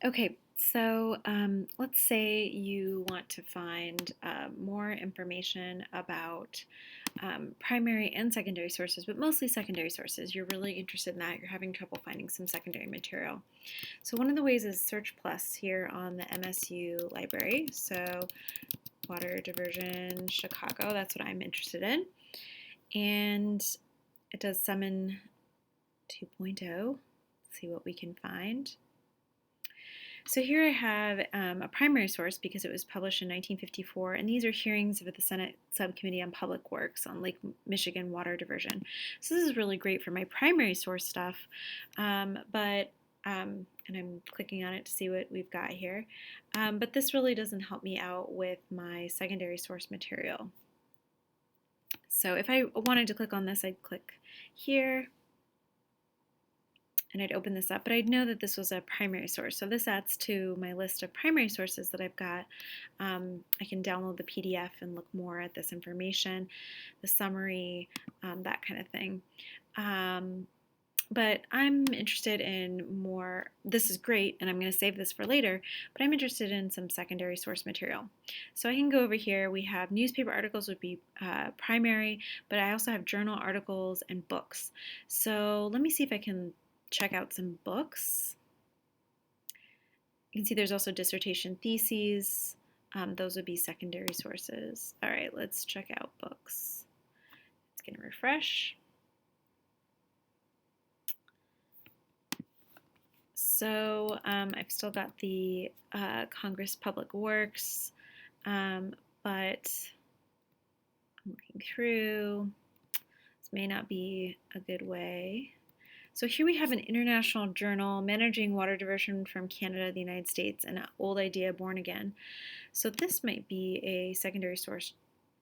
Okay, so let's say you want to find more information about primary and secondary sources, but mostly secondary sources. You're really interested in that. You're having trouble finding some secondary material. So one of the ways is Search Plus here on the MSU library. So Water Diversion Chicago, that's what I'm interested in. And it does Summon 2.0. Let's see what we can find. So here I have a primary source because it was published in 1954, and these are hearings of the Senate Subcommittee on Public Works on Lake Michigan water diversion. So this is really great for my primary source stuff, and I'm clicking on it to see what we've got here, but this really doesn't help me out with my secondary source material. So if I wanted to click on this, I'd click here, and I'd open this up, but I'd know that this was a primary source. So this adds to my list of primary sources that I've got. I can download the PDF and look more at this information, the summary, that kind of thing. But I'm interested in more, this is great, and I'm going to save this for later, but I'm interested in some secondary source material. So I can go over here. We have newspaper articles would be primary, but I also have journal articles and books. So let me see if I can check out some books. You can see there's also dissertation theses. Those would be secondary sources. All right, let's check out books. It's going to refresh. So I've still got the Congress Public Works, but I'm looking through. This may not be a good way. So here we have an international journal, Managing Water Diversion from Canada, the United States, and an old idea born again. So this might be a secondary source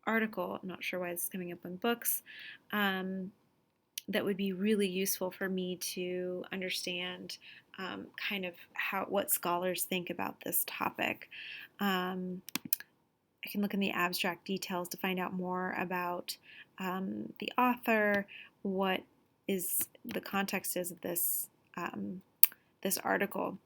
article. I'm not sure why this is coming up in books. That would be really useful for me to understand kind of what scholars think about this topic. I can look in the abstract details to find out more about the author, what is the context is of this this article.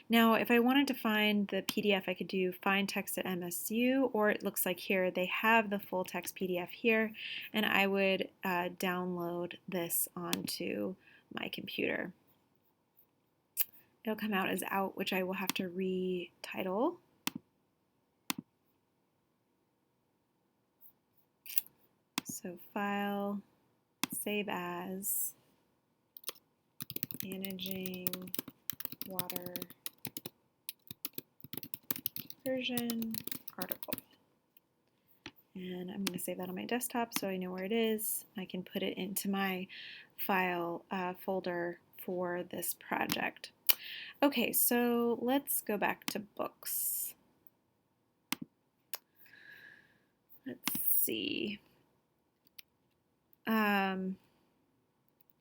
Now, if I wanted to find the PDF, I could do Find Text at MSU, or it looks like here they have the full text PDF here, and I would download this onto my computer. It'll come out as out, which I will have to retitle. So File, Save As, Managing Water Diversion article. And I'm going to save that on my desktop so I know where it is. I can put it into my file folder for this project. Okay, so let's go back to books. Let's see.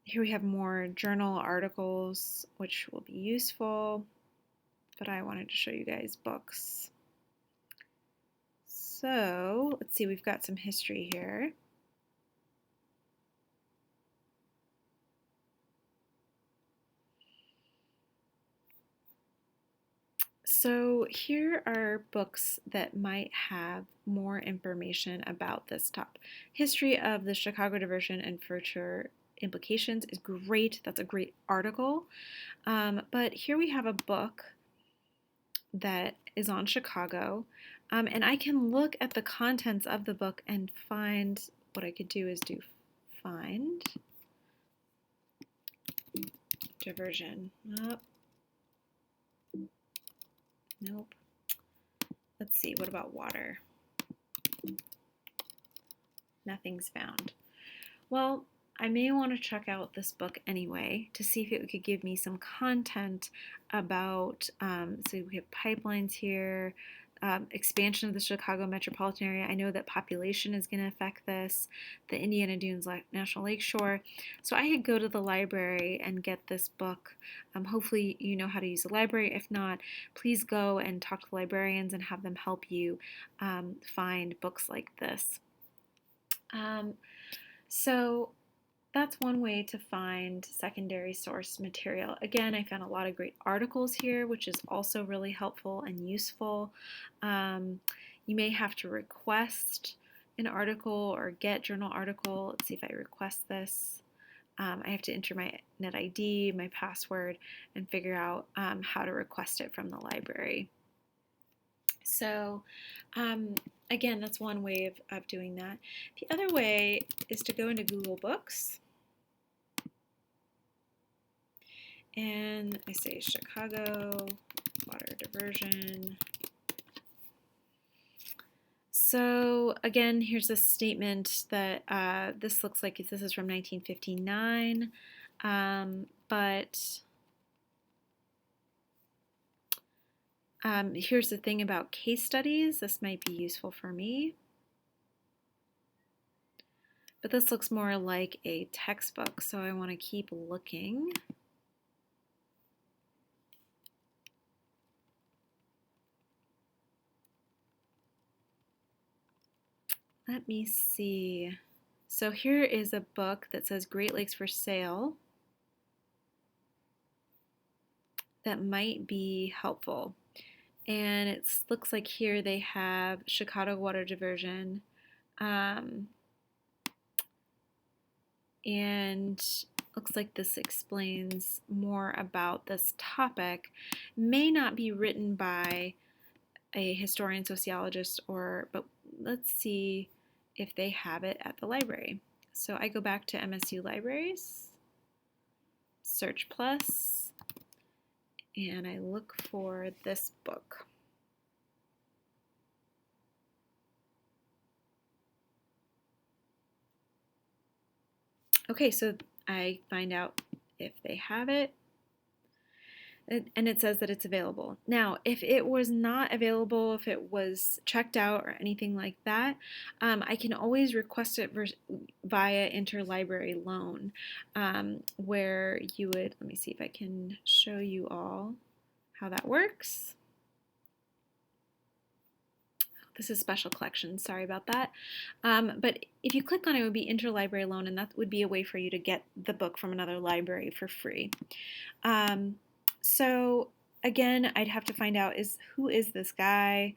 Here we have more journal articles, which will be useful, but I wanted to show you guys books. So let's see, we've got some history here. So here are books that might have more information about this topic. History of the Chicago Diversion and Future Implications is great. That's a great article. But here we have a book that is on Chicago, and I can look at the contents of the book and find, what I could do is do find diversion. Nope. Let's see, what about water? Nothing's found. Well, I may want to check out this book anyway to see if it could give me some content about, so we have pipelines here, expansion of the Chicago metropolitan area. I know that population is going to affect this, the Indiana Dunes National Lakeshore. So I could go to the library and get this book. Hopefully you know how to use the library. If not, please go and talk to the librarians and have them help you find books like this. So that's one way to find secondary source material. Again, I found a lot of great articles here, which is also really helpful and useful. You may have to request an article or get journal article. Let's see if I request this. I have to enter my NetID, my password, and figure out how to request it from the library. So again, that's one way of doing that. The other way is to go into Google Books. And I say Chicago water diversion. So again, here's a statement that this looks like this is from 1959, but here's the thing about case studies. This might be useful for me. But this looks more like a textbook, so I want to keep looking. Let me see. So here is a book that says Great Lakes for Sale that might be helpful. And it looks like here they have Chicago water diversion. And looks like this explains more about this topic. May not be written by a historian, sociologist, but let's see if they have it at the library. So I go back to MSU Libraries, Search Plus, and I look for this book. Okay, so I find out if they have it, and it says that it's available. Now, if it was not available, if it was checked out or anything like that, I can always request it via interlibrary loan, where you would, let me see if I can show you all how that works. This is special collections, sorry about that. But if you click on it, it would be interlibrary loan, and that would be a way for you to get the book from another library for free. So again, I'd have to find out who is this guy?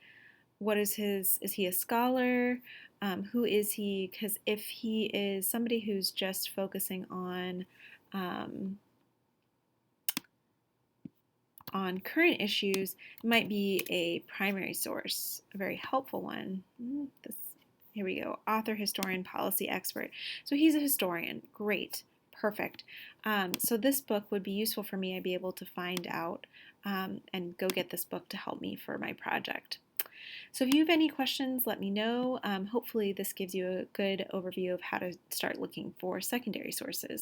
What is he a scholar? Who is he? Because if he is somebody who's just focusing on current issues, it might be a primary source, a very helpful one. Here we go, author, historian, policy expert. So he's a historian, great. Perfect. So this book would be useful for me. I'd be able to find out and go get this book to help me for my project. So if you have any questions, let me know. Hopefully this gives you a good overview of how to start looking for secondary sources.